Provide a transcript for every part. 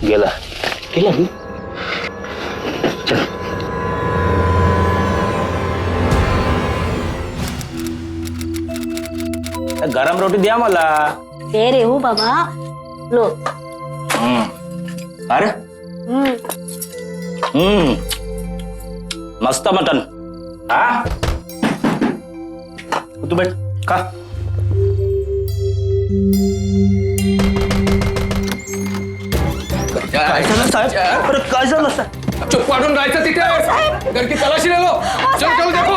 गेला गेला मी. चल. गरम रोटी द्या मला. दे रे हो बाबा. लो. अरे मस्त मटन. हा तू बैठ खा. काय झालं साहेब? अरे काय झालं साहेब? चुप पाडून राहायचं तिथे. घर की तलाशी ले लो. चल चल देखो.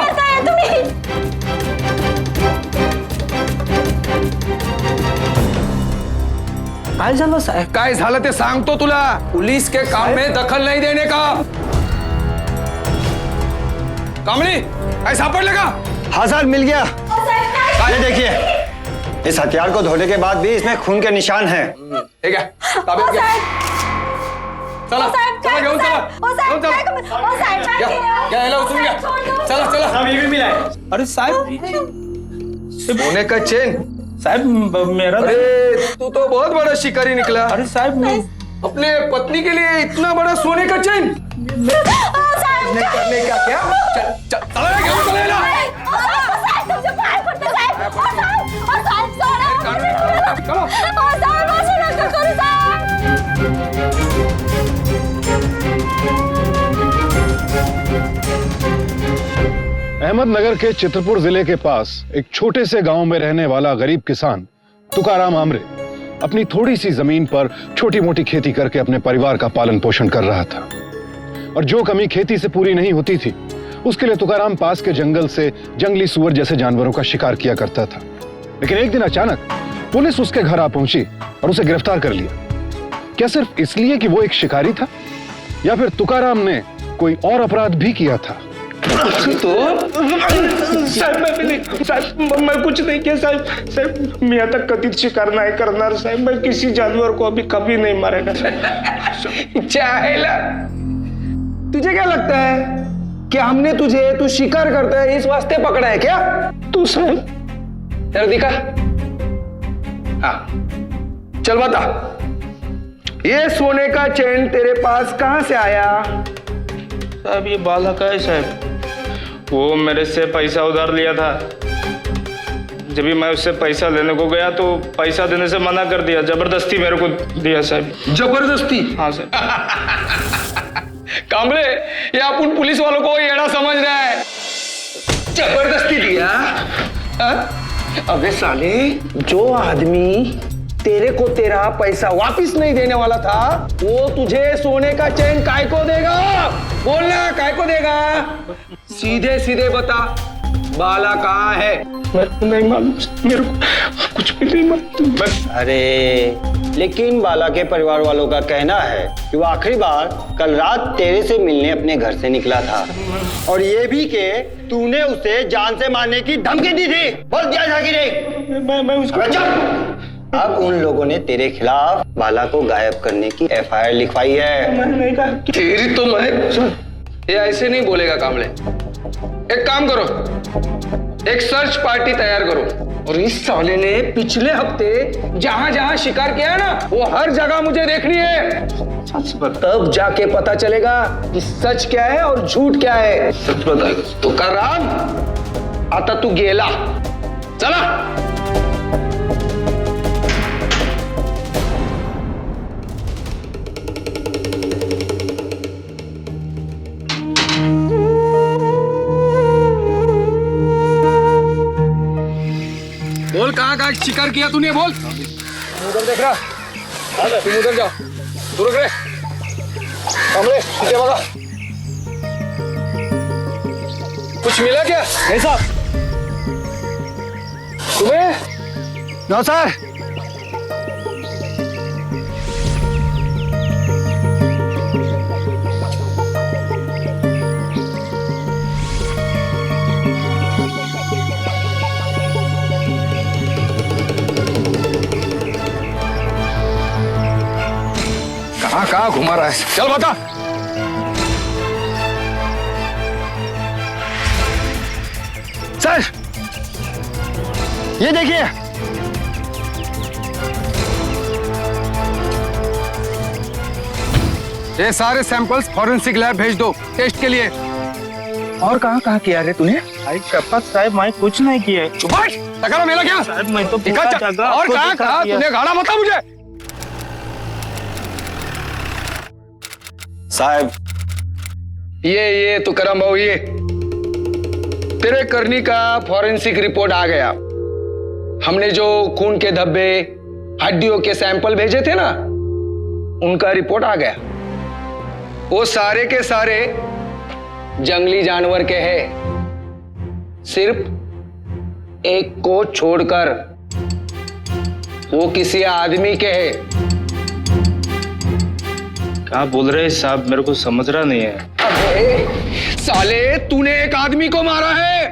काय झालं साहेब? काय झालं ते सांगतो तुला. पुलिस के काम में दखल नहीं देने का. कामली काय सापडलं का? हाँ सर मिल गया. ये देखिए, इस हथियार को धोने के बाद भी इसमें खून के निशान हैं. ठीक है. ताबीत घ्या. चला चला घेऊन चला. घेऊन चला. घ्या याला उचलून घ्या. चला चला. ये भी मिला है. अरे साहब सोने का चेन. साहब मेरा. अरे तू तो बहुत बड़ा शिकारी निकला. अरे साहब मैं अपने पत्नी के लिए इतना बड़ा सोने का चेन करने का क्या? चल चल चला घेऊन चला याला. अहमदनगर के चित्रपुर जिले के पास एक छोटे से गांव में रहने वाला गरीब किसान तुकाराम आमरे अपनी थोड़ी सी जमीन पर छोटी मोटी खेती करके अपने परिवार का पालन पोषण कर रहा था. और जो कमी खेती से पूरी नहीं होती थी उसके लिए तुकाराम पास के जंगल से जंगली सुअर जैसे जानवरों का शिकार किया करता था. लेकिन एक दिन अचानक पुलिस उसके घर आ पहुंची और उसे गिरफ्तार कर लिया. क्या सिर्फ इसलिए कि वो एक शिकारी था, या फिर तुकाराम ने कोई और अपराध भी किया था? तो साहेब मैं कुछ नहीं किया साहेब. साहेब मी आता कधीच शिकार नाही करणार साहेब. मैं किसी जानवर को अभी कभी नहीं मारेगा. चाहेला तुझे क्या लगता है कि हमने तुझे तू शिकार करता है इस वास्ते पकड़ा है क्या? तू साहेब तेरा दिखा. हाँ चल बता, ये सोने का चेन तेरे पास कहां से आया? साहब ये बाला का है साहब. वो मेरे से पैसा उधार लिया था. जब भी मैं उससे पैसा लेने को गया तो पैसा देने से मना कर दिया. जबरदस्ती मेरे को दिया साहब. जबरदस्ती? हाँ साहब. कांबळे ये अपन पुलिस वालों को येड़ा समझ रहा है. जबरदस्ती दिया? अबे साले, जो आदमी तेरे को तेरा पैसा वापिस नहीं देने वाला था वो तुझे सोने का चेन काय को देगा? बोलना काय को देगा? सीधे सीधे बता, बाला कहाँ है? मेरे को नहीं मालूम, मेरे को कुछ भी नहीं मालूम. अरे लेकिन बाला के परिवार वालों का कहना है कि वो आखिरी बार कल रात तेरे से मिलने अपने घर से निकला था, और ये भी कि तूने उसे जान से मारने की धमकी दी थी. बोल क्या जागीरे? मैं उसको. अब उन लोगों ने तेरे खिलाफ बाला को गायब करने की एफआईआर लिखवाई है. मैंने नहीं कहा. तेरी तो मैं ये ऐसे नहीं बोलेगा कांबळे. एक काम करो, एक सर्च पार्टी तैयार करो और इस साले ने पिछले हफ्ते जहां जहां शिकार किया है ना वो हर जगह मुझे देखनी है. तब जाके पता चलेगा कि सच क्या है और झूठ क्या है. सच बताएगा तो तुकाराम आता तू गेला. चला. बोल कहाँ कहाँ शिकार किया तूने? बोल. उधर देख रहा. तुम उधर जाओ. दूर रहे. कांबळे पीछे बघा. कुछ मिला क्या? नहीं साहब. तुम्हें? No sir. कहाँ घुमा रहा है? चल बता। सर, ये देखिए। ये सारे सैंपल्स फॉरेंसिक लैब भेज दो टेस्ट के लिए। और कहाँ किया रे तूने? अरे शपथ साहब, मैं कुछ नहीं किया। टकरा मेरा क्या? साहब मैं तो दिखा और कहाँ तूने गाड़ा बता मुझे। साहब, ये तुकाराम बाबू, ये तेरे करनी का फॉरेंसिक रिपोर्ट आ गया। हमने जो खून के धब्बे, हड्डियों के सैंपल भेजे थे ना, उनका रिपोर्ट आ गया। वो सारे के सारे जंगली जानवर के हैं, सिर्फ एक को छोड़कर। वो किसी आदमी के हैं। क्या बोल रहे हैं साहब? मेरे को समझ रहा नहीं है। अबे साले, तूने एक आदमी को मारा है,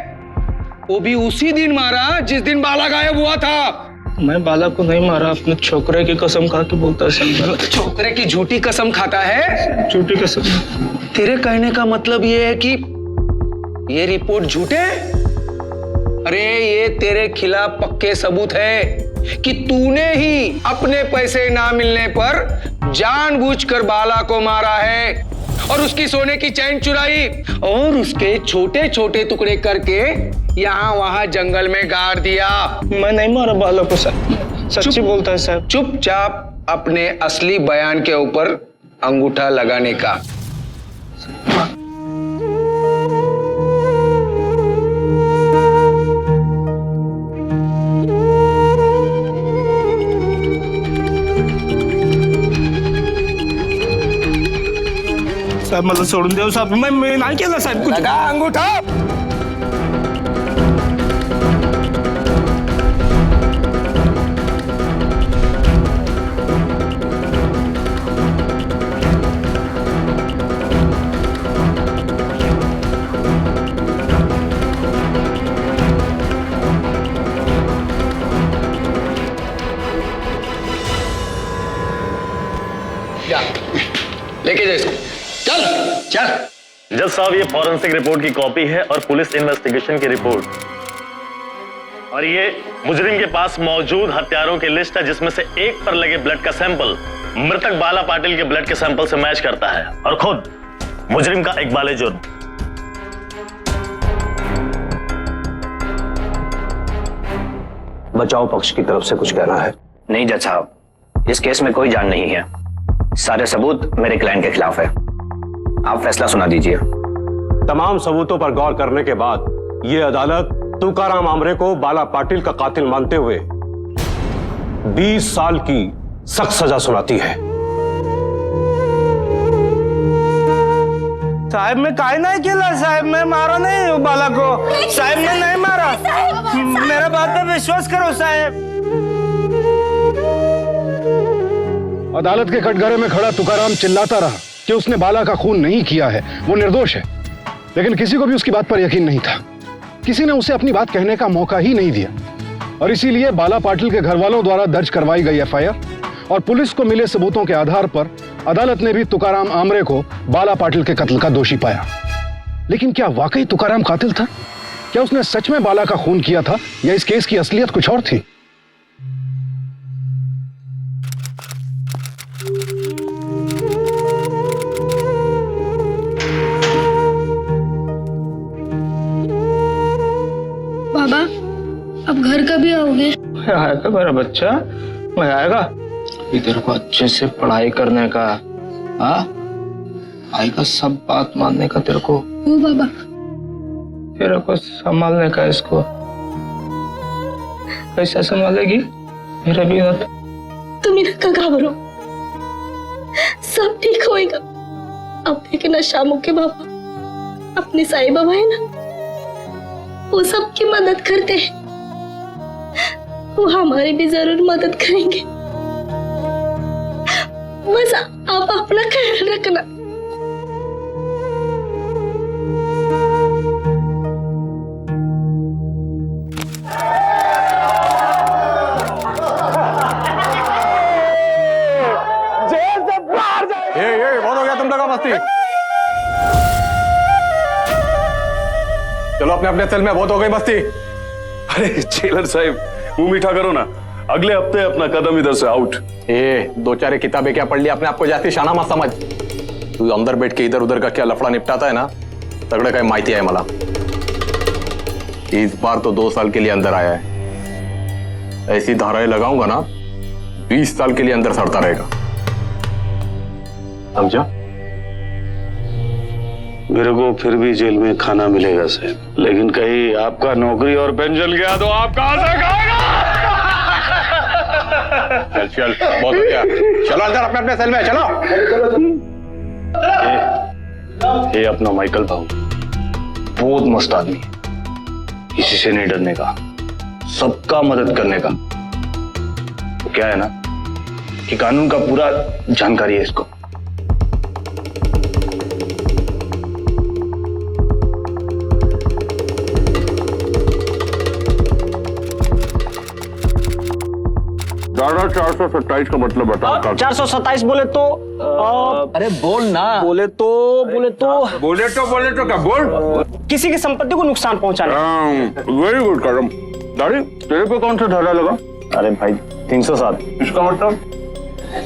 वो भी उसी दिन मारा जिस दिन बाला गायब हुआ था। मैं बाला को नहीं मारा, अपने छोकरे की कसम खा के बोलता है। छोकरे की झूठी कसम खाता है? झूठी कसम। तेरे कहने का मतलब ये है कि ये रिपोर्ट झूठे? अरे ये तेरे खिलाफ पक्के सबूत है कि तूने ही अपने पैसे ना मिलने पर जानबूझकर बाला को मारा है और उसकी सोने की चैन चुराई और उसके छोटे छोटे टुकड़े करके यहाँ वहां जंगल में गाड़ दिया। मैं नहीं मारा बाला को साहब, सच्ची बोलता है साहब। चुपचाप अपने असली बयान के ऊपर अंगूठा लगाने का। साहब मला सोडून देऊ साहब, मैं नाही केलं साहेब कुछ। लगा अंगूठा। जा, लेके जा इसको। चल चल। जज साहब, ये फॉरेंसिक रिपोर्ट की कॉपी है और पुलिस इन्वेस्टिगेशन की रिपोर्ट, और ये मुजरिम के पास मौजूद हत्यारों की लिस्ट है, जिसमें से एक पर लगे ब्लड का सैंपल मृतक बाला पाटिल के ब्लड के सैंपल से मैच करता है और खुद मुजरिम का इकबाल जुर्म। बचाव पक्ष की तरफ से कुछ कहना है? नहीं जज साहब, इस केस में कोई जान नहीं है। सारे सबूत मेरे क्लाइंट के खिलाफ है। आप फैसला सुना दीजिए। तमाम सबूतों पर गौर करने के बाद ये अदालत तुकाराम आमरे को बाला पाटिल का कातिल मानते हुए 20 साल की सख्त सजा सुनाती है। साहब मैं काय नहीं केला साहब, मैं मारा नहीं हूँ बाला को साहब, मैं नहीं मारा। मेरा बात पे विश्वास करो साहब। अदालत के कटघरे में खड़ा तुकाराम चिल्लाता रहा कि उसने बाला का खून नहीं किया है, वो निर्दोष है। लेकिन किसी को भी उसकी बात पर यकीन नहीं था। किसी ने उसे अपनी बात कहने का मौका ही नहीं दिया और इसीलिए बाला पाटिल के घर वालों द्वारा दर्ज करवाई गई एफआईआर और पुलिस को मिले सबूतों के आधार पर अदालत ने भी तुकाराम आमरे को बाला पाटिल के कत्ल का दोषी पाया। लेकिन क्या वाकई तुकाराम कातिल था? क्या उसने सच में बाला का खून किया था या इस केस की असलियत कुछ और थी? बाबा, अब घर कभी आओगे? आएगा मेरा बच्चा, मैं आएगा। इधर को अच्छे से पढ़ाई करने का, हाँ आएगा, सब बात मानने का तेरे को। ओ बाबा, तेरे को संभालने का। इसको कैसे संभालेगी मेरा भी? तुम इनका घबरो, सब ठीक होएगा। अब देखना शामू के बाबा, अपने साईं बाबा है ना, वो सबकी मदद करते हैं। वो हमारी भी जरूर मदद करेंगे। बस आप अपना ख्याल रखना। चलो अपने अपने सेल में, बहुत हो गई मस्ती। अरे जेलर साहब, मुंह मीठा करो ना, अगले हफ्ते अपना कदम इधर से आउट। दो चार किताबें क्या पढ़ ली, अपने आपको जास्ती शाना मत समझ। तू अंदर बैठ के इधर उधर का क्या लफड़ा निपटाता है ना, तगड़े का माहिती है मला। इस बार तो 2 साल के लिए अंदर आया है, ऐसी धाराएं लगाऊंगा ना 20 साल के लिए अंदर सड़ता रहेगा, समझा? मेरे को फिर भी जेल में खाना मिलेगा साहब, लेकिन कहीं आपका नौकरी और पेंशन गया तो आप कहां से खाएगा? चल चल, बहुत हो गया, चलो अंदर अपने अपने सेल में, चलो। ये अपना माइकल भाऊ बहुत मस्त आदमी है, किसी से नहीं डरने का, सबका मदद करने का। तो क्या है ना कि कानून का पूरा जानकारी है इसको। दादा 427 का मतलब बताओ। 427 बोले तो अरे बोल ना। बोले तो क्या बोल? किसी की संपत्ति को नुकसान पहुंचाना। वेरी गुड करम। दाढ़ी तेरे पे कौन सा धारा लगा? अरे भाई 307। इसका मतलब?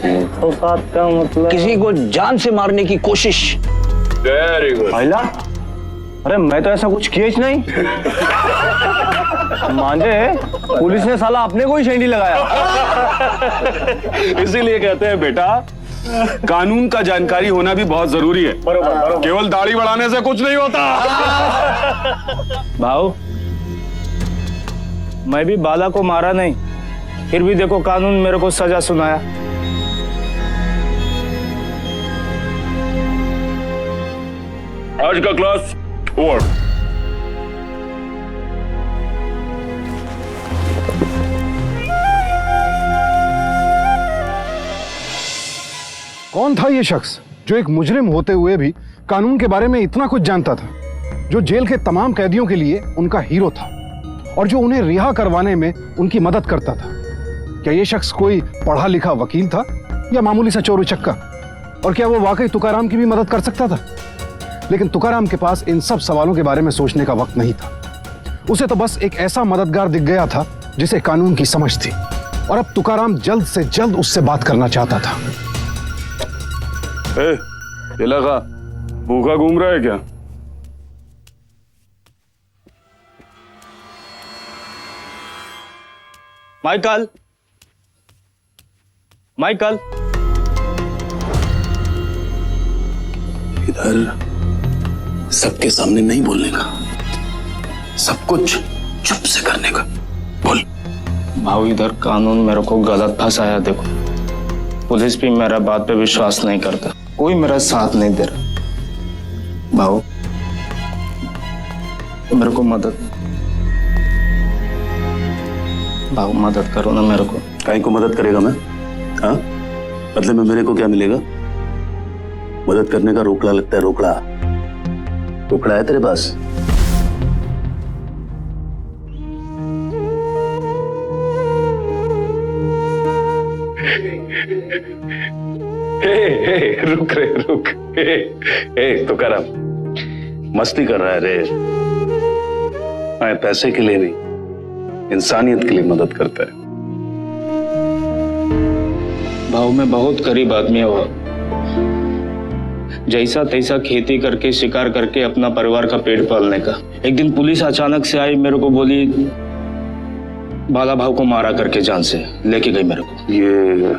307 का मतलब किसी को जान से मारने की कोशिश। Very good. पहला, अरे मैं तो ऐसा कुछ किया ही नहीं। मांझे, पुलिस ने साला अपने को ही शेंडी लगाया। इसीलिए कहते हैं बेटा, कानून का जानकारी होना भी बहुत जरूरी है। बरोबर। केवल दाढ़ी बढ़ाने से कुछ नहीं होता। भाऊ, मैं भी बाला को मारा नहीं, फिर भी देखो कानून मेरे को सजा सुनाया। आज का क्लास ओवर। कौन था ये शख्स जो एक मुजरिम होते हुए भी कानून के बारे में इतना कुछ जानता था, जो जेल के तमाम कैदियों के लिए उनका हीरो था और जो उन्हें रिहा करवाने में उनकी मदद करता था? क्या ये शख्स कोई पढ़ा लिखा वकील था या मामूली सा चोर उचक्का? और क्या वो वाकई तुकाराम की भी मदद कर सकता था? लेकिन तुकाराम के पास इन सब सवालों के बारे में सोचने का वक्त नहीं था। उसे तो बस एक ऐसा मददगार दिख गया था जिसे कानून की समझ थी, और अब तुकाराम जल्द से जल्द उससे बात करना चाहता था। ये लगा भूखा घूम रहा है क्या? माइकल, माइकल, इधर सबके सामने नहीं बोलने का, सब कुछ चुप से करने का। बोल। भाऊ, इधर कानून मेरे को गलत फंसाया। देखो, पुलिस भी मेरा बात पे विश्वास नहीं करता, कोई मेरा साथ नहीं दे रहा। भाऊ, मेरे को मदद करो ना मेरे को। काहे को मदद करेगा मैं? हाँ, बदले में मेरे को क्या मिलेगा? मदद करने का रोकड़ा लगता है। रोकड़ा है तेरे पास? रुक। तुकाराम, मस्ती कर रहा है रे। मैं पैसे के लिए नहीं, इंसानियत के लिए मदद करता है। भाऊ, मैं बहुत गरीब आदमी हुआ, जैसा तैसा खेती करके शिकार करके अपना परिवार का पेट पालने का। एक दिन पुलिस अचानक से आई, मेरे को बोली बाला भाव को मारा करके जान से लेके गई मेरे को। ये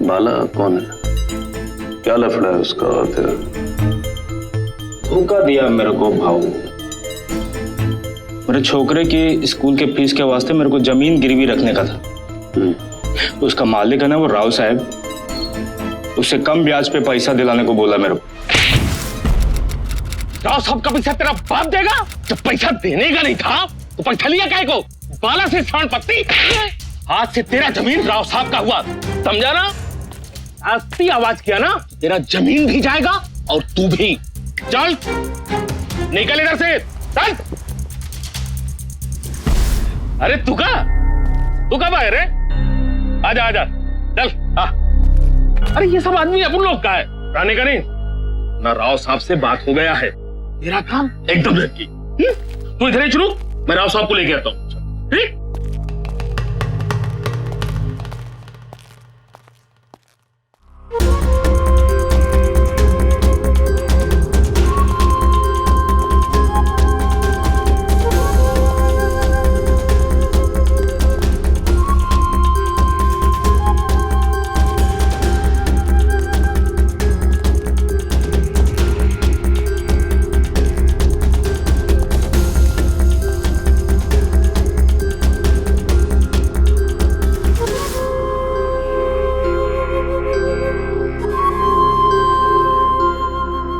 बाला कौन है? क्या लफड़ा है उसका और तेरा? धोखा दिया मेरे को भाऊ। मेरे छोकरे की स्कूल के फीस के वास्ते मेरे को जमीन गिरवी रखने का था। उसका मालिक है ना वो राव साहब, उससे कम ब्याज पे पैसा दिलाने को बोला मेरे को। राव साहब का पैसा तेरा बाप देगा? जब पैसा देने का नहीं था तो पैसा लिया काहे को? बाला से सांड पत्ती। आज से तेरा जमीन राव साहब का हुआ, समझा ना? आस्ती आवाज किया ना, तेरा जमीन भी जाएगा और तू भी। चल निकल इधर से, चल। अरे तू कब आए रे? आजा चल। अरे ये सब आदमी अपन लोग का है, रानी का नहीं ना। राव साहब से बात हो गया है, तेरा काम एकदम लड़की। तू इधर ही रुक, मैं राव साहब को लेके आता हूँ।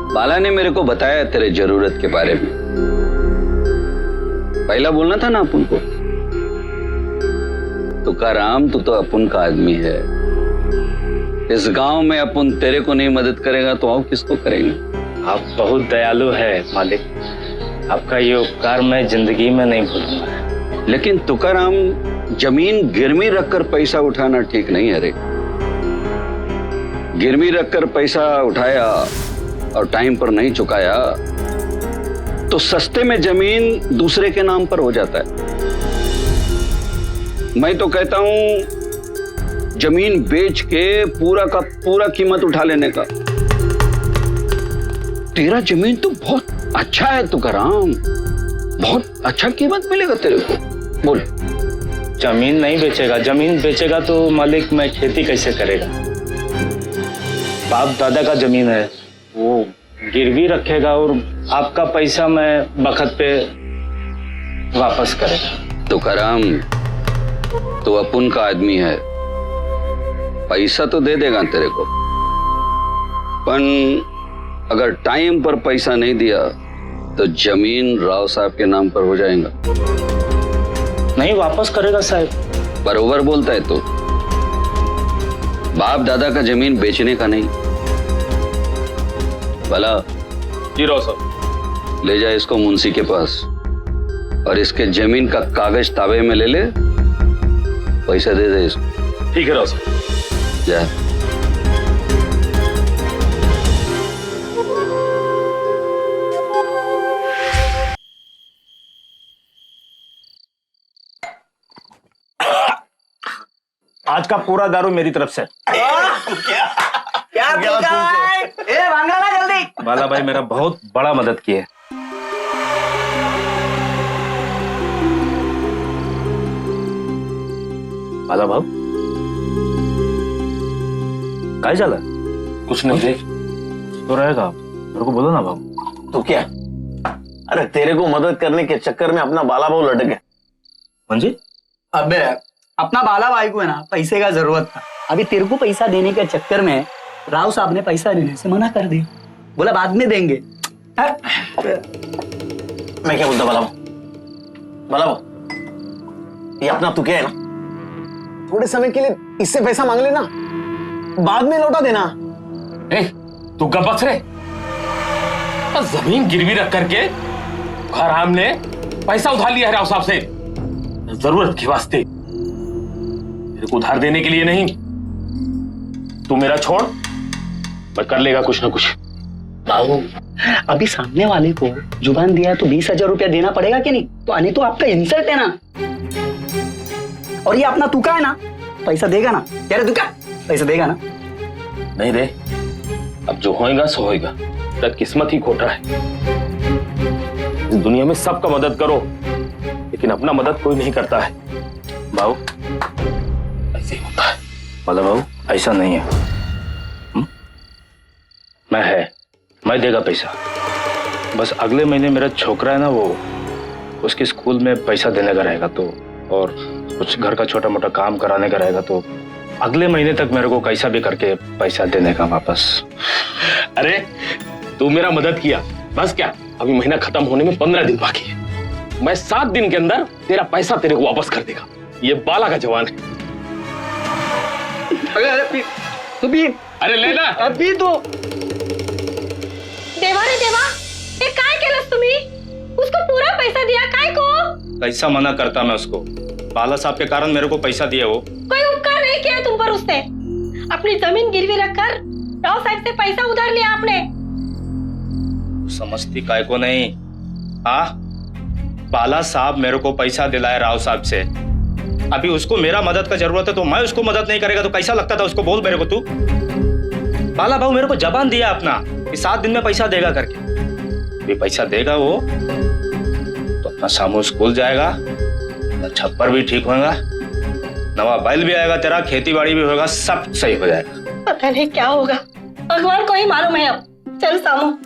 बाला ने मेरे को बताया तेरे जरूरत के बारे में। पहला बोलना था ना अपन को। तुकाराम, तू तो अपन का आदमी है। इस गांव में अपन तेरे को नहीं मदद करेगा तो और किसको करेंगे? आप बहुत दयालु है मालिक, आपका ये उपकार मैं जिंदगी में नहीं भूलूंगा। लेकिन तुकाराम, जमीन गिरवी रखकर पैसा उठाना ठीक नहीं है रे। गिरवी रखकर पैसा उठाया और टाइम पर नहीं चुकाया तो सस्ते में जमीन दूसरे के नाम पर हो जाता है। मैं तो कहता हूं जमीन बेच के पूरा का पूरा कीमत उठा लेने का। तेरा जमीन तो बहुत अच्छा है तुकाराम, बहुत अच्छा कीमत मिलेगा तेरे को। बोल। जमीन नहीं बेचेगा, जमीन बेचेगा तो मालिक मैं खेती कैसे करेगा? बाप दादा का जमीन है, वो गिरवी रखेगा और आपका पैसा मैं बखत पे वापस करेगा। तुकाराम, तो अपन का आदमी है, पैसा तो दे देगा तेरे को, पर अगर टाइम पर पैसा नहीं दिया तो जमीन राव साहब के नाम पर हो जाएगा। नहीं वापस करेगा साहब। बरोबर बोलता है तो। बाप दादा का जमीन बेचने का नहीं। भला जी राव साहब। ले जा इसको मुंशी के पास और इसके जमीन का कागज ताबे में ले ले, पैसा दे दे इसको। ठीक है राव साहब। जा। आज का पूरा दारू मेरी तरफ से। बाला भाई मेरा बहुत बड़ा मदद की है। बाला भाव काय झालं? कुछ नहीं थे तो रहेगा, मेरे को बोलो ना भाव। तो क्या? अरे तेरे को मदद करने के चक्कर में अपना बाला भाव लटक गया। मंजी अबे अपना बाला भाई को है ना पैसे का जरूरत था। अभी तेरे को पैसा देने के चक्कर में राव साहब ने पैसा देने से मना कर दिया, बोला बाद में देंगे। मैं क्या बोलता बाला भाव? बाला भाव, ये अपना तू क्या है ना, थोड़े समय के लिए इससे पैसा मांग लेना, बाद में लौटा देना। तू गबस रे। जमीन गिरवी रख करके हराम ने पैसा उधार लिया है राव साहब से, जरूरत के वास्ते, मेरे को उधार देने के लिए नहीं। तू मेरा छोड़, मैं कर लेगा कुछ ना कुछ। बाबू अभी सामने वाले को जुबान दिया तो 20,000 रुपया देना पड़ेगा कि नहीं? तो आने तो आपका इंसल्ट है ना। और ये अपना तुका है ना, पैसा देगा ना? यार तुका पैसा देगा ना? नहीं रे, अब जो होएगा सो होएगा, तेरा किस्मत ही खोटा है। इस दुनिया में सबका मदद करो, लेकिन अपना मदद कोई नहीं करता है। बाबू ऐसे ही होता है। बाला बाबू ऐसा नहीं है। मैं देगा पैसा। बस अगले महीने मेरा छोकरा है ना, वो उसके स्कूल में पैसा देने का रहेगा, तो और कुछ घर का छोटा मोटा काम कराने का रहेगा, तो अगले महीने तक मेरे को कैसा भी करके पैसा देने का वापस। अरे तू मेरा मदद किया, बस क्या, अभी महीना खत्म होने में 15 दिन बाकी है। मैं 7 दिन के अंदर तेरा पैसा तेरे को वापस कर देगा। ये बाला का जवान है। अरे तू भी, अरे लेना अभी तो। देवा रे देवा, ये काय केलंस तुम्ही? उसको पूरा पैसा दिया काय को? कैसा मना करता मैं उसको? बाला साहब के कारण मेरे को पैसा दिया। वो कोई उपकार नहीं किया तुम पर उसने। अपनी जमीन गिरवी रखकर राव साहब से पैसा उधार लिया आपने। समझती काय को नहीं? हाँ, बाला साहब मेरे को पैसा दिलाए राव साहब से, अभी उसको मेरा मदद का जरूरत है तो मैं उसको मदद नहीं करेगा तो कैसा लगता था उसको? बोल मेरे को तू। बाला भाऊ मेरे को जबान दिया अपना कि 7 दिन में पैसा देगा करके, भी पैसा देगा वो तो अपना सामू स्कूल जाएगा, छप्पर भी ठीक होगा, नवा बैल भी आएगा तेरा, खेती बाड़ी भी होगा, सब सही हो जाएगा। पता नहीं क्या होगा, भगवान को ही मालूम है। अब चल सामू।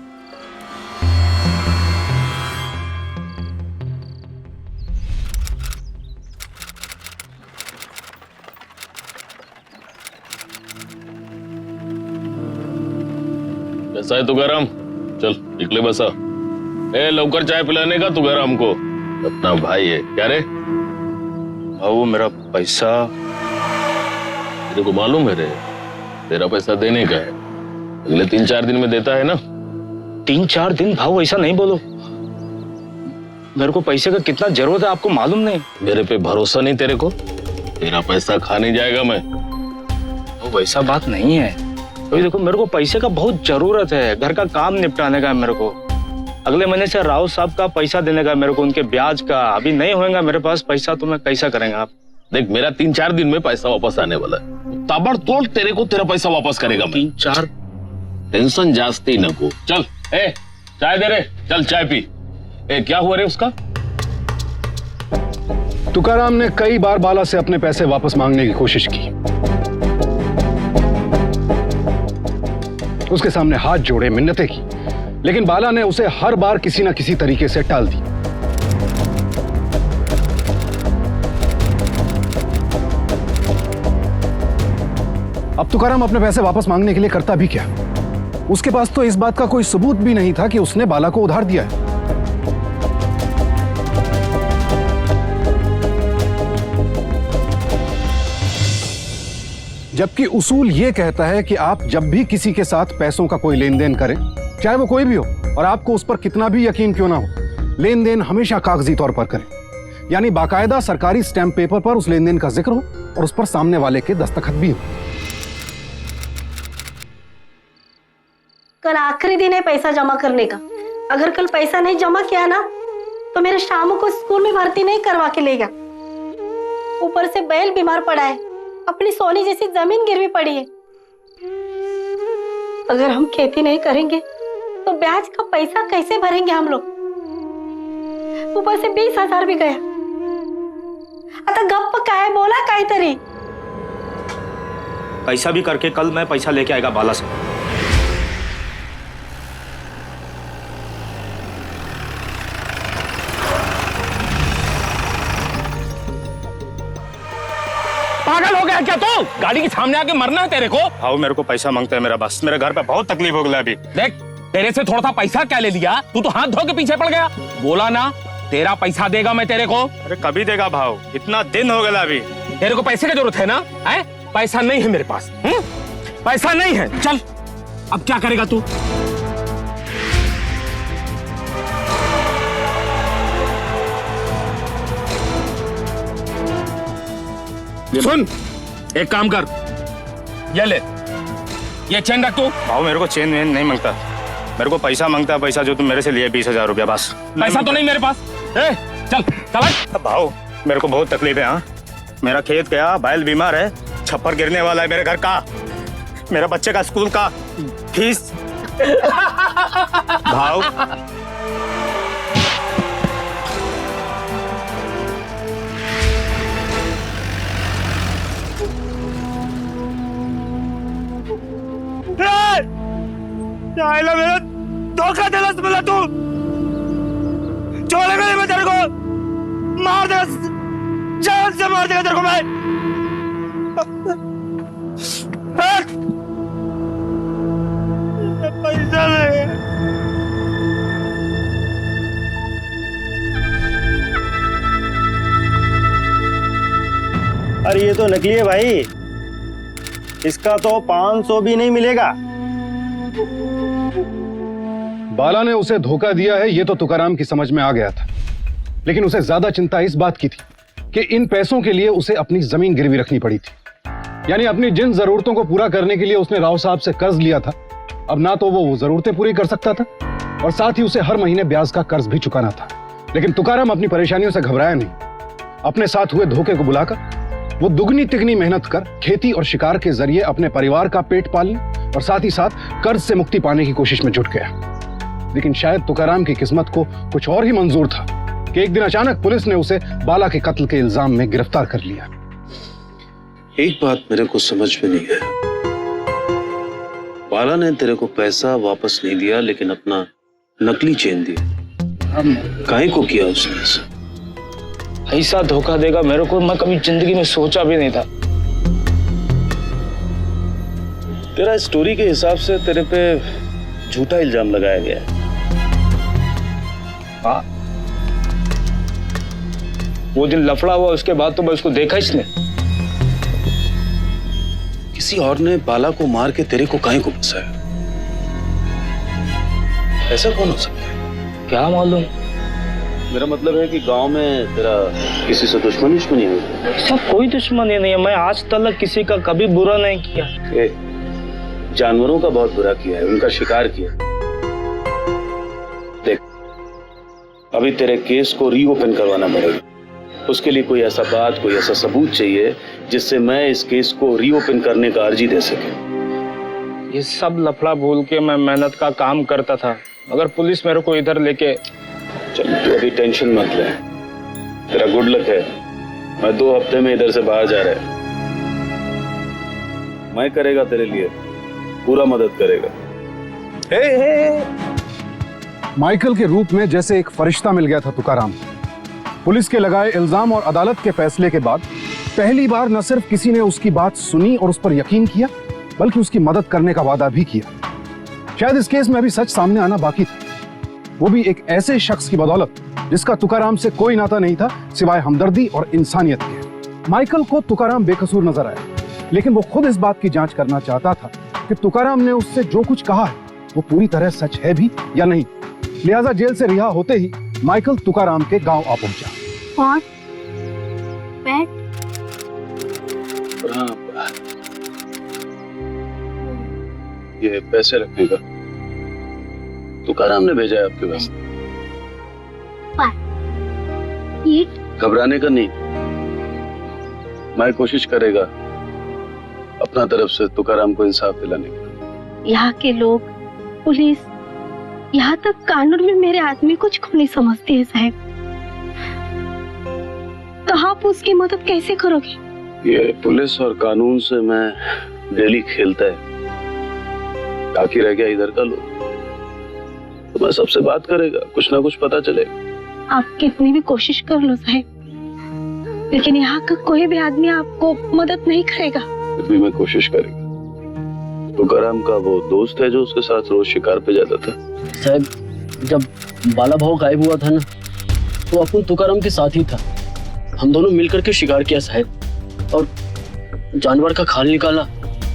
कैसा है तुकाराम? चल निकले बसा। ए लवकर चाय पिलाने का तुकाराम को, अपना भाई है। क्या रे भाऊ मेरा पैसा? तेरे को मालूम है रे, तेरा पैसा देने का है, अगले 3-4 दिन में देता है ना। 3-4 दिन? भाऊ ऐसा नहीं बोलो, मेरे को पैसे का कितना जरूरत है आपको मालूम नहीं। मेरे पे भरोसा नहीं तेरे को? तेरा पैसा खा नहीं जाएगा मैं। वो वैसा बात नहीं है, अभी देखो मेरे को पैसे का बहुत जरूरत है, घर का काम निपटाने का है मेरे को, अगले महीने से राव साहब का पैसा देने का मेरे को, उनके ब्याज का। अभी नहीं होगा मेरे पास पैसा तो मैं कैसा करेंगे आप? देख मेरा 3-4 दिन में पैसा वापस आने वाला है, ताबड़तोड़ तेरे को तेरा पैसा वापस करेगा मैं। 3-4? टेंशन जास्ती न को। चल ए चाय दे रे, चल चाय पी। ए क्या हुआ रे उसका? तुकाराम ने कई बार बाला से अपने पैसे वापस मांगने की कोशिश की, उसके सामने हाथ जोड़े, मिन्नतें की, लेकिन बाला ने उसे हर बार किसी न किसी तरीके से टाल दी। अब तुकाराम अपने पैसे वापस मांगने के लिए करता भी क्या? उसके पास तो इस बात का कोई सबूत भी नहीं था कि उसने बाला को उधार दिया है। जबकि उसूल यह कहता है कि आप जब भी किसी के साथ पैसों का कोई लेन देन करें, चाहे वो कोई भी हो और आपको उस पर कितना भी यकीन क्यों ना हो, लेन देन हमेशा कागजी तौर पर करें, यानी बाकायदा सरकारी स्टैंप पेपर पर उस लेन देन का जिक्र हो और उस पर सामने वाले के दस्तखत भी हो। कल आखिरी दिन है पैसा जमा करने का, अगर कल पैसा नहीं जमा किया ना तो मेरे शामू को स्कूल में भर्ती नहीं करवा के लेगा। ऊपर से बैल बीमार पड़ा है, अपनी सोनी जैसी जमीन गिरवी पड़ी है। अगर हम खेती नहीं करेंगे तो ब्याज का पैसा कैसे भरेंगे हम लोग? ऊपर से 20,000 भी गया। आता गप्प काय बोला काहीतरी। पैसा भी करके कल मैं पैसा लेके आएगा बाला से। पागल हो गया क्या तू? गाड़ी के सामने आके मरना है तेरे को? भाऊ मेरे को पैसा मांगता है मेरा बस, मेरे घर पे बहुत तकलीफ हो गया अभी। देख तेरे से थोड़ा सा पैसा क्या ले लिया, तू तो हाथ धो के पीछे पड़ गया। बोला ना तेरा पैसा देगा मैं तेरे को। अरे कभी देगा भाऊ, इतना दिन हो गया अभी। तेरे को पैसे की जरूरत है ना? है पैसा नहीं है मेरे पास, पैसा नहीं है। चल अब क्या करेगा तू? सुन एक काम कर, ये ले, ये चेन रख तू। भाऊ मेरे को चेन वेन नहीं मांगता, मेरे को पैसा मांगता है, पैसा जो तुम मेरे से लिए 20,000 रुपया बस। पैसा तो नहीं मेरे पास। ए, चल चल। भाऊ मेरे को बहुत तकलीफ है। हाँ मेरा खेत गया, बैल बीमार है, छप्पर गिरने वाला है मेरे घर का, मेरा बच्चे का स्कूल का फीस। भाऊ मेरा धोखा देना समझा तू, छोड़ेगा नहीं मैं तेरे को, मार देगा, जान से मार देगा तेरे को मैं। पैसा नहीं। अरे ये तो नकली है भाई, इसका तो 500 भी नहीं मिलेगा। बाला ने उसे धोखा दिया है ये तो तुकाराम की समझ में आ गया था, लेकिन उसे ज्यादा चिंता इस बात की थी कि इन पैसों के लिए उसे अपनी जमीन गिरवी रखनी पड़ी थी। यानी अपनी जिन जरूरतों को पूरा करने के लिए उसने राव साहब से कर्ज लिया था, अब ना तो वो जरूरतें पूरी कर सकता था और साथ ही उसे हर महीने ब्याज का कर्ज भी चुकाना था, लेकिन तुकाराम अपनी परेशानियों से घबराया नहीं। अपने साथ हुए धोखे को बुलाकर वो दुगनी तिगनी मेहनत कर खेती और शिकार के जरिए अपने परिवार का पेट पालने और साथ ही साथ कर्ज से मुक्ति पाने की कोशिश में जुट गया। लेकिन शायद तुकाराम की किस्मत को कुछ और ही मंजूर था कि एक दिन अचानक पुलिस ने उसे बाला के कत्ल के इल्जाम में गिरफ्तार कर लिया। एक बात मेरे को समझ में नहीं है, बाला ने तेरे को पैसा वापस नहीं दिया लेकिन अपना नकली चेन दिया। काहे को किया उसने ऐसा? ऐसा धोखा देगा मेरे को मैं कभी जिंदगी में सोचा भी नहीं था। तेरा स्टोरी के हिसाब से तेरे पे झूठा इल्जाम लगाया गया है। हाँ, वो दिन लफड़ा हुआ उसके बाद तो मैं उसको देखा इसने। किसी और ने बाला को मार के तेरे को काहे को फंसाया? ऐसा कौन हो सकता है? क्या मालूम। मेरा मतलब है कि गांव में तेरा किसी से दुश्मनी हुई? ऐसा कोई दुश्मनी नहीं है, मैं आज तक किसी का कभी बुरा नहीं किया। जानवरों का बहुत बुरा किया है, उनका शिकार किया। देख, अभी तेरे केस को रीओपन करवाना पड़ेगा। उसके लिए कोई ऐसा बात, कोई ऐसा सबूत चाहिए जिससे मैं इस केस को रीओपन करने का अर्जी दे सके। ये सब लफड़ा भूल के मैं मेहनत का काम करता था, अगर पुलिस मेरे को इधर लेके। चल तू अभी टेंशन मत ले, तेरा गुड लक है, मैं 2 हफ्ते में इधर से बाहर जा रहा है। मैं करेगा तेरे लिए पूरा मदद करेगा। माइकल के रूप में जैसे एक फरिश्ता मिल गया था तुकाराम। पुलिस के लगाए इल्जाम और अदालत के फैसले के बाद पहली बार न सिर्फ किसी ने उसकी बात सुनी और उस पर यकीन किया, बल्कि उसकी मदद करने का वादा भी किया। शायद इस केस में अभी सच सामने आना बाकी था, वो भी एक ऐसे शख्स की बदौलत जिसका तुकाराम से कोई नाता नहीं था सिवाय हमदर्दी और इंसानियत के। माइकल को तुकाराम बेकसूर नजर आया, लेकिन वो खुद इस बात की जांच करना चाहता था कि तुकाराम ने उससे जो कुछ कहा है वो पूरी तरह सच है भी या नहीं। लिहाजा जेल से रिहा होते ही माइकल तुकाराम के गांव आ पहुंचा। और बैठ। ये पैसे रखने का तुकाराम ने भेजा है आपके पास। घबराने का नहीं, मैं कोशिश करेगा अपना तरफ से तुकाराम को इंसाफ दिलाने का। यहाँ के लोग, पुलिस, यहाँ तक कानून में मेरे आदमी को कुछ नहीं समझती है साहब। तो आप उसकी मदद कैसे करोगे? ये पुलिस और कानून से मैं डेली खेलता है, बाकी रह गया इधर का लोग। तो मैं सबसे बात करेगा, कुछ ना कुछ पता चलेगा। आप कितनी भी कोशिश कर लो साहब, लेकिन यहाँ का कोई भी आदमी आपको मदद नहीं करेगा। फिर भी मैं कोशिश करेगा। तुकाराम का वो दोस्त है जो उसके साथ रोज शिकार पे जाता था। साहब, जब बाला भाव गायब हुआ था ना, तो अपन तुकाराम के साथ ही था। हम दोनों मिलकर के शिकार किया साहब, और जानवर का खाल निकाला,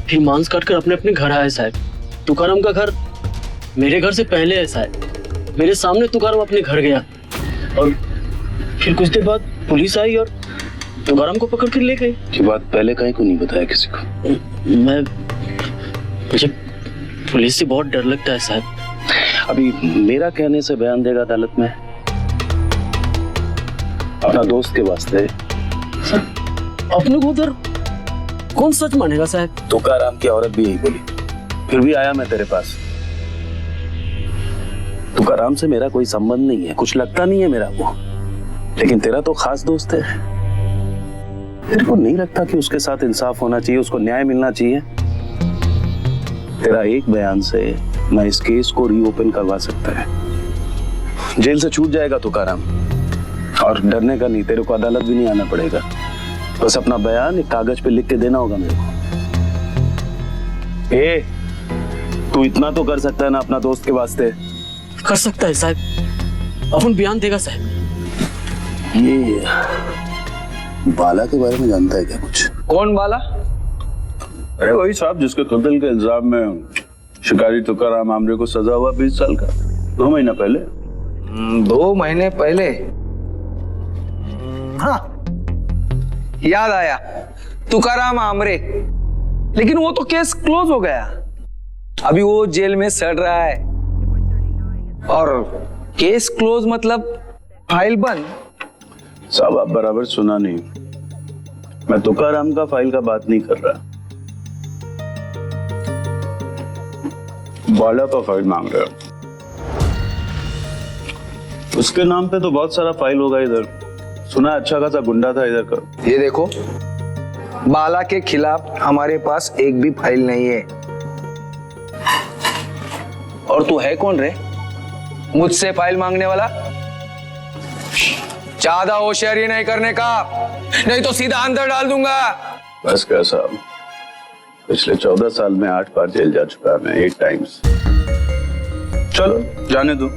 फिर मांस काटकर अपने अपने घर आए साहब। तुकाराम का घर मेरे घर से पहले है साहब। मेरे सामने तुकाराम अपने घर गया, और फिर कुछ देर बाद पुलिस आई और तुकाराम को पकड़ कर ले गई। ये बात पहले कहीं को नहीं बताया किसी को? मुझे पुलिस से बहुत डर लगता है साहब। अभी मेरा कहने से बयान देगा अदालत में? अपना दोस्त के वास्ते। अपने को उधर कौन सच मानेगा साहब? तुकाराम की औरत भी यही बोली, फिर भी आया मैं तेरे पास। तुकाराम से मेरा कोई संबंध नहीं है, कुछ लगता नहीं है मेरा वो, लेकिन तेरा तो खास दोस्त है। तेरे को नहीं लगता कि उसके साथ इंसाफ होना चाहिए, उसको न्याय मिलना चाहिए? तेरा एक बयान से मैं इस केस को रीओपन करवा सकता है। जेल से छूट जाएगा तुकाराम, और डरने का नहीं, तेरे को अदालत भी नहीं आना पड़ेगा। बस अपना बयान एक कागज पे लिख के देना होगा मेरे को। तू इतना तो कर सकता है ना अपना दोस्त के वास्ते? कर सकता है साहब, अपन बयान देगा साहब। ये बाला के बारे में जानता है क्या कुछ? कौन बाला? अरे वही साहब जिसके कत्ल के इल्जाम में शिकारी तुकाराम आमरे को सजा हुआ 20 साल का, 2 महीना पहले। 2 महीने पहले? हाँ, याद आया, तुकाराम आमरे। लेकिन वो तो केस क्लोज हो गया, अभी वो जेल में सड़ रहा है। और केस क्लोज मतलब फाइल बंद? साहब आप बराबर सुना नहीं, मैं तुकाराम का फाइल का बात नहीं कर रहा, बाला का फाइल मांग रहे हो। उसके नाम पे तो बहुत सारा फाइल होगा इधर, सुना अच्छा खासा गुंडा था इधर का। ये देखो, बाला के खिलाफ हमारे पास एक भी फाइल नहीं है। और तू है कौन रे मुझसे फाइल मांगने वाला? ज्यादा होशियारी नहीं करने का, नहीं तो सीधा अंदर डाल दूंगा। बस क्या साहब, पिछले 14 साल में 8 बार जेल जा चुका मैं, 8 टाइम्स। चलो जाने दो।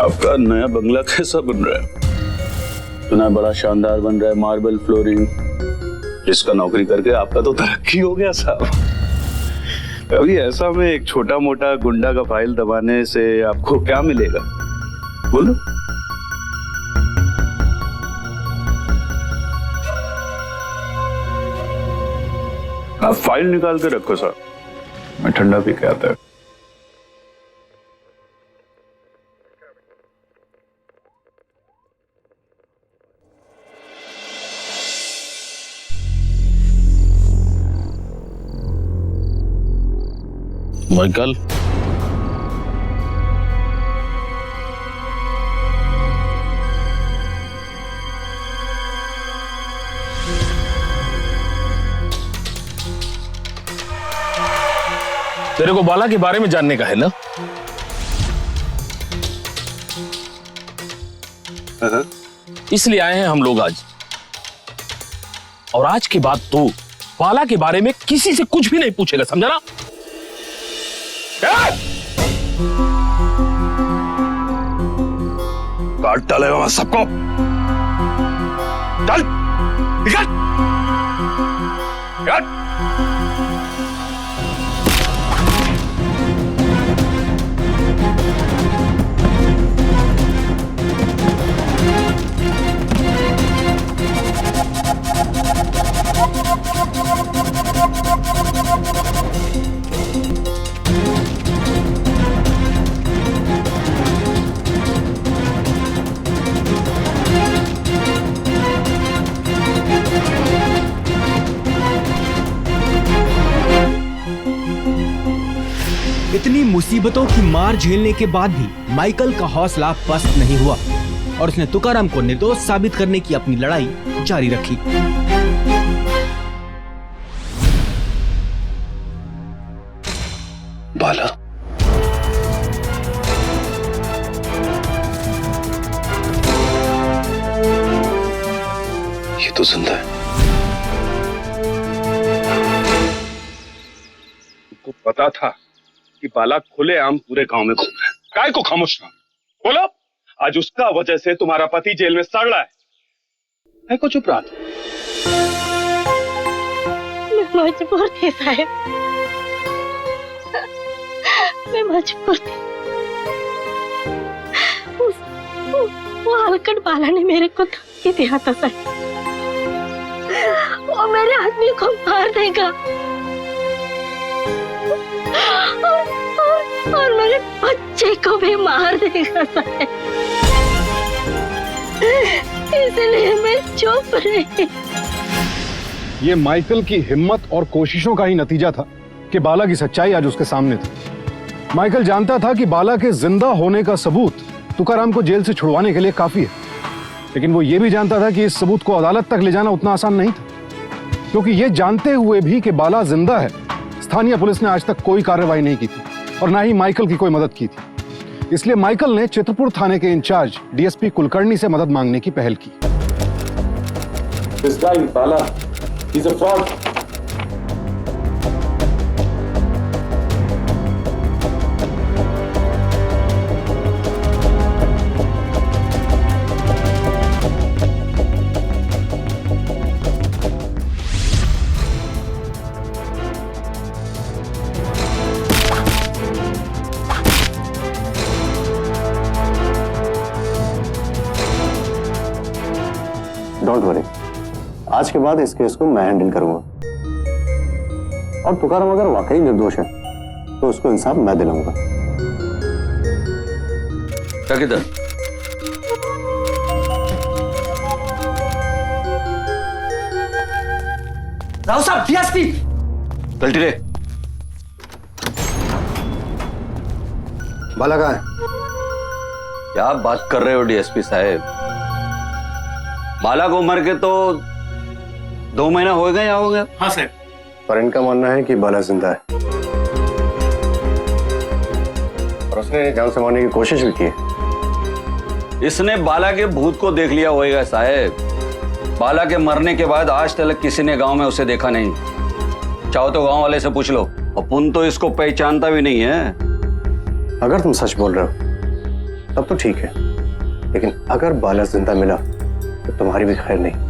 आपका नया बंगला कैसा बन रहा है? सुना बड़ा शानदार बन रहा है, मार्बल फ्लोरिंग। जिसका नौकरी करके आपका तो तरक्की हो गया साहब। अभी ऐसा में एक छोटा मोटा गुंडा का फाइल दबाने से आपको क्या मिलेगा बोलो? आप फाइल निकाल के रखो सर, मैं ठंडा पी के आता है। माइकल, तेरे को बाला के बारे में जानने का है ना? इसलिए आए हैं हम लोग आज। और आज के बाद तो बाला के बारे में किसी से कुछ भी नहीं पूछेगा, समझा ना? काट डालेगा मैं सबको। चल निकल, निकल। इतनी मुसीबतों की मार झेलने के बाद भी माइकल का हौसला पस्त नहीं हुआ और उसने तुकाराम को निर्दोष साबित करने की अपनी लड़ाई जारी रखी। बाला, ये तो जिंदा है। तुमको पता था कि बाला खुलेआम पूरे गांव में घूम रहा है, काय को खामोश रहा? बोलो, आज उसका वजह से तुम्हारा पति जेल में सड़ रहा है, काय को चुप रहा? मैं मजबूर थी साहब, मैं मजबूर थी। वो हलकट बाला ने मेरे को धमकी दिया था साहब, वो मेरे आदमी को मार देगा और मेरे बच्चे को भी मार देगा साहब, इसलिए मैं चुप रही। ये माइकल की हिम्मत और कोशिशों का ही नतीजा था कि बाला की सच्चाई आज उसके सामने थी। माइकल जानता था कि बाला के जिंदा होने का सबूत तुकाराम को जेल से छुड़वाने के लिए काफी है, लेकिन वो ये भी जानता था कि इस सबूत को अदालत तक ले जाना उतना आसान नहीं था, क्योंकि ये जानते हुए भी कि बाला जिंदा है, स्थानीय पुलिस ने आज तक कोई कार्रवाई नहीं की थी और ना ही माइकल की कोई मदद की थी। इसलिए माइकल ने चित्रपुर थाने के इंचार्ज डीएसपी कुलकर्णी से मदद मांगने की पहल की। This guy, Bala, he's a fraud. Don't worry, आज के बाद इस केस को मैं हैंडल करूंगा और तुकाराम अगर वाकई निर्दोष है तो उसको इंसाफ मैं दिलाऊंगा। क्या किधर? राव साहब डीएसपी। पलटी रे। बाला कहाँ है? क्या बात कर रहे हो डीएसपी साहब? बाला को मर के तो 2 महीना हो गए या हो गया? हाँ सर। पर इनका मानना है कि बाला जिंदा है और उसने जान से मारने की कोशिश भी की है। इसने बाला के भूत को देख लिया होगा साहब। बाला के मरने के बाद आज तक किसी ने गांव में उसे देखा नहीं। चाहो तो गांव वाले से पूछ लो, अपुन तो इसको पहचानता भी नहीं है। अगर तुम सच बोल रहे हो तब तो ठीक है, लेकिन अगर बाला जिंदा मिला तो तुम्हारी भी खैर नहीं।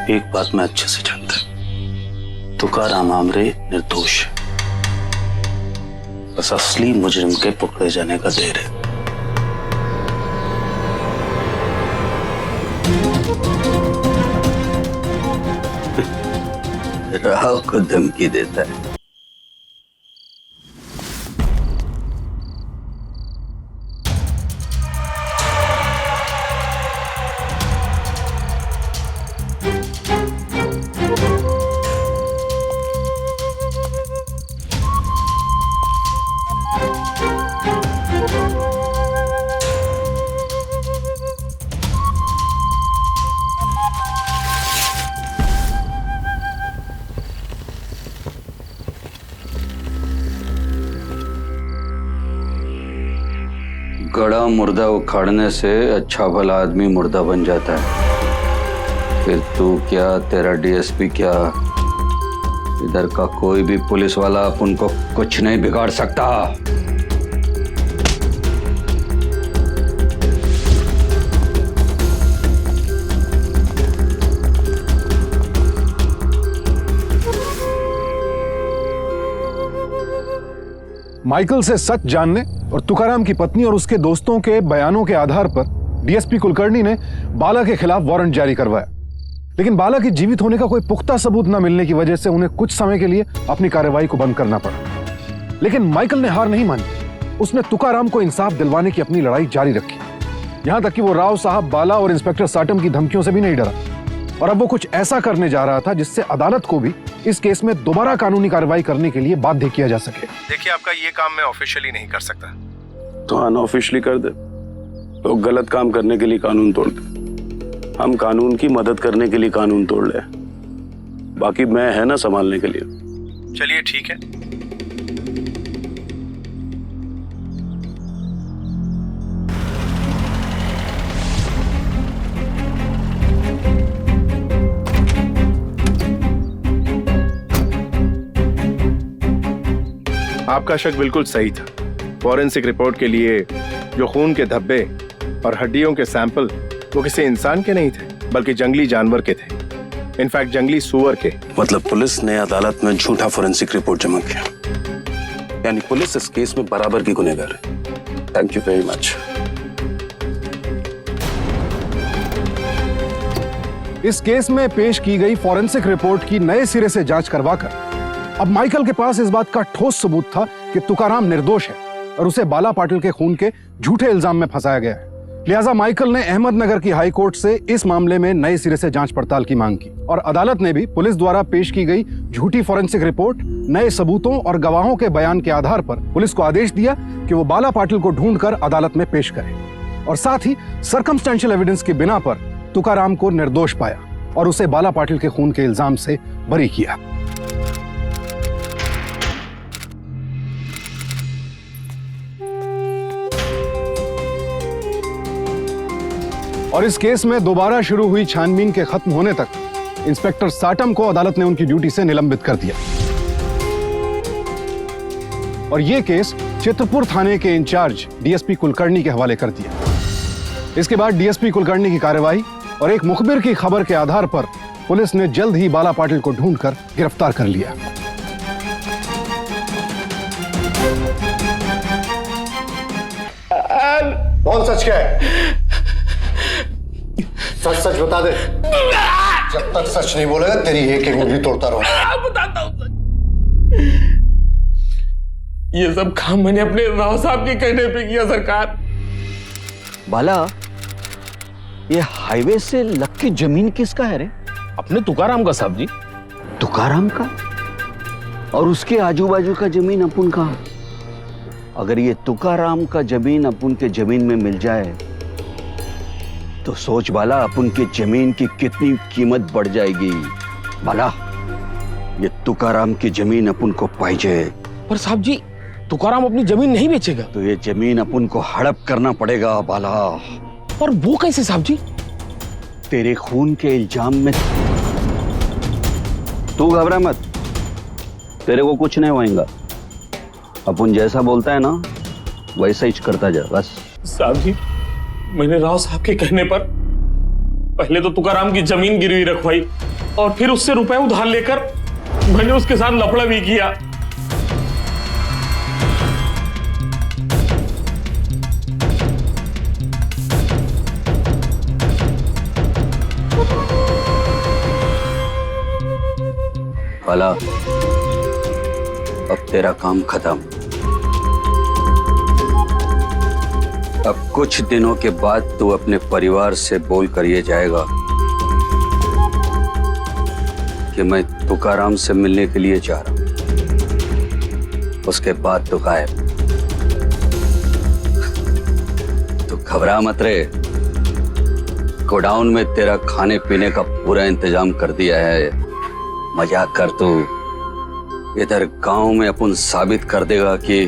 एक बात मैं अच्छे से जानता हूं, तुकाराम आमरे निर्दोष है। बस असली मुजरिम के पकड़े जाने का देर है। राव को धमकी देता है। गड़ा मुर्दा उखाड़ने से अच्छा भला आदमी मुर्दा बन जाता है। फिर तू क्या, तेरा डीएसपी क्या, इधर का कोई भी पुलिस वाला अपन को कुछ नहीं बिगाड़ सकता। माइकल से सच जानने और तुकाराम की पत्नी और उसके दोस्तों के बयानों के आधार पर डीएसपी कुलकर्णी ने बाला के खिलाफ वारंट जारी करवाया, लेकिन बाला के जीवित होने का कोई पुख्ता सबूत न मिलने की वजह से उन्हें कुछ समय के लिए अपनी कार्रवाई को बंद करना पड़ा। लेकिन माइकल ने हार नहीं मानी, उसने तुकाराम को इंसाफ दिलवाने की अपनी लड़ाई जारी रखी। यहां तक कि वो राव साहब, बाला और इंस्पेक्टर साटम की धमकियों से भी नहीं डरा और अब वो कुछ ऐसा करने जा रहा था जिससे अदालत को भी इस केस में दोबारा कानूनी कार्रवाई करने के लिए बाध्य किया जा सके। देखिए, आपका ये काम मैं ऑफिशियली नहीं कर सकता। तो अनऑफिशियली कर दे। लोग गलत काम करने के लिए कानून तोड़ते, हम कानून की मदद करने के लिए कानून तोड़ ले। बाकी मैं है ना संभालने के लिए। चलिए ठीक है। आपका शक बिल्कुल सही था। फॉरेंसिक रिपोर्ट के लिए जो खून के धब्बे और हड्डियों के सैंपल वो किसी इंसान के नहीं थे, बल्कि जंगली जानवर के थे। इनफैक्ट जंगली सुअर के। मतलब पुलिस ने अदालत में झूठा फॉरेंसिक रिपोर्ट जमा किया, यानी पुलिस इस केस में बराबर की गुनहगार है। Thank you very much. इस केस में पेश की गई फॉरेंसिक रिपोर्ट की नए सिरे से जांच करवाकर अब माइकल के पास इस बात का ठोस सबूत था कि तुकाराम निर्दोष है और उसे बाला पाटिल के खून के झूठे इल्जाम में फंसाया गया है। लिहाजा माइकल ने अहमदनगर की हाई कोर्ट से इस मामले में नए सिरे से जांच पड़ताल की मांग की और अदालत ने भी पुलिस द्वारा पेश की गई झूठी फॉरेंसिक रिपोर्ट, नए सबूतों और गवाहों के बयान के आधार पर पुलिस को आदेश दिया कि वो बाला पाटिल को ढूंढकर अदालत में पेश करे और साथ ही सर्कमस्टेंशियल एविडेंस की बिना पर तुकाराम को निर्दोष पाया और उसे बाला पाटिल के खून के इल्जाम से बरी किया। और इस केस में दोबारा शुरू हुई छानबीन के खत्म होने तक इंस्पेक्टर साटम को अदालत ने उनकी ड्यूटी से निलंबित कर दिया और यह केस चित्रपुर थाने के इंचार्ज डीएसपी कुलकर्णी के हवाले कर दिया। इसके बाद डीएसपी कुलकर्णी की कार्रवाई और एक मुखबिर की खबर के आधार पर पुलिस ने जल्द ही बाला पाटिल को ढूंढकर गिरफ्तार कर लिया। कौन सच क्या है? सच सच बता दे। जब तक सच नहीं बोलेगा तेरी एक एक उंगली तोड़ता रहूंगा। बताता हूँ सच। ये सब काम मैंने अपने राव साहब के कहने पे किया सरकार। बाला, ये हाईवे से लग के जमीन किसका है रे? अपने तुकाराम का साहब जी। तुकाराम का? और उसके आजू बाजू का जमीन अपन का? अगर ये तुकाराम का जमीन अपन के जमीन में मिल जाए तो सोच बाला, अपन के जमीन की कितनी कीमत बढ़ जाएगी। बाला, ये तुकाराम की जमीन अपन को पाइजे। पर साहब जी, तुकाराम अपनी जमीन नहीं बेचेगा। तो ये जमीन अपन को हड़प करना पड़ेगा बाला। पर वो कैसे साहब जी? तेरे खून के इल्जाम में। तू घबरा मत, तेरे को कुछ नहीं होएगा। अपन जैसा बोलता है ना वैसा ही करता जा बस। साहब जी, मैंने राव साहब के कहने पर पहले तो तुकाराम की जमीन गिरवी रखवाई और फिर उससे रुपए उधार लेकर मैंने उसके साथ लफड़ा भी किया। बाला, अब तेरा काम खत्म। अब कुछ दिनों के बाद तू अपने परिवार से बोल कर ये जाएगा कि मैं तुकाराम से मिलने के लिए जा रहा हूं। उसके बाद तो गायब। तो घबरा मत रे, गोडाउन में तेरा खाने पीने का पूरा इंतजाम कर दिया है। मजाक कर तू। इधर गांव में अपन साबित कर देगा कि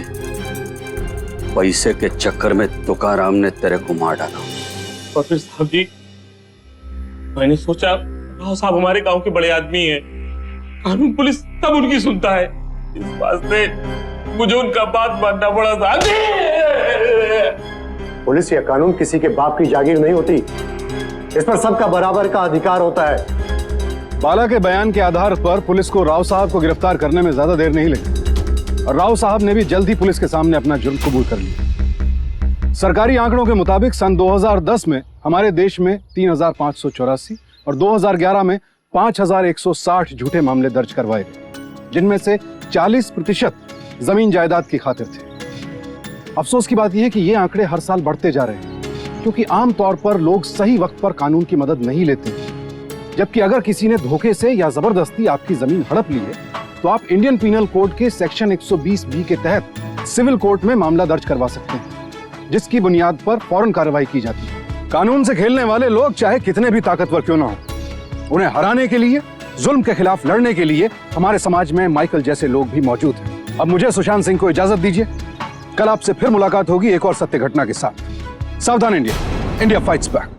पैसे के चक्कर में तुकाराम ने तेरे को मार डाला। और फिर साहब जी, मैंने सोचा राव साहब हमारे गांव के बड़े आदमी हैं, कानून पुलिस सब उनकी सुनता है, इस वास्ते मुझे उनका बात मानना पड़ा। साहब जी, पुलिस या कानून किसी के बाप की जागीर नहीं होती। इस पर सबका बराबर का अधिकार होता है। बाला के बयान के आधार पर पुलिस को राव साहब को गिरफ्तार करने में ज्यादा देर नहीं लगी और राव साहब ने भी जल्द ही पुलिस के सामने अपना जुर्म कबूल कर लिया। सरकारी आंकड़ों के मुताबिक सन 2010 में हमारे देश में 3,584 और 2011 में 5,160 झूठे मामले दर्ज करवाए गए, जिनमें से 40% जमीन जायदाद की खातिर थे। अफसोस की बात यह है कि ये आंकड़े हर साल बढ़ते जा रहे हैं, क्योंकि आमतौर पर लोग सही वक्त पर कानून की मदद नहीं लेते। जबकि अगर किसी ने धोखे से या जबरदस्ती आपकी जमीन हड़प ली है तो आप इंडियन पीनल कोड के सेक्शन 120 बी के तहत सिविल कोर्ट में मामला दर्ज करवा सकते हैं, जिसकी बुनियाद पर फौरन कार्रवाई की जाती है। कानून से खेलने वाले लोग चाहे कितने भी ताकतवर क्यों ना हो, उन्हें हराने के लिए, जुल्म के खिलाफ लड़ने के लिए हमारे समाज में माइकल जैसे लोग भी मौजूद हैं। अब मुझे सुशांत सिंह को इजाजत दीजिए। कल आपसे फिर मुलाकात होगी एक और सत्य घटना के साथ। सावधान इंडिया, इंडिया फाइट्स बैक।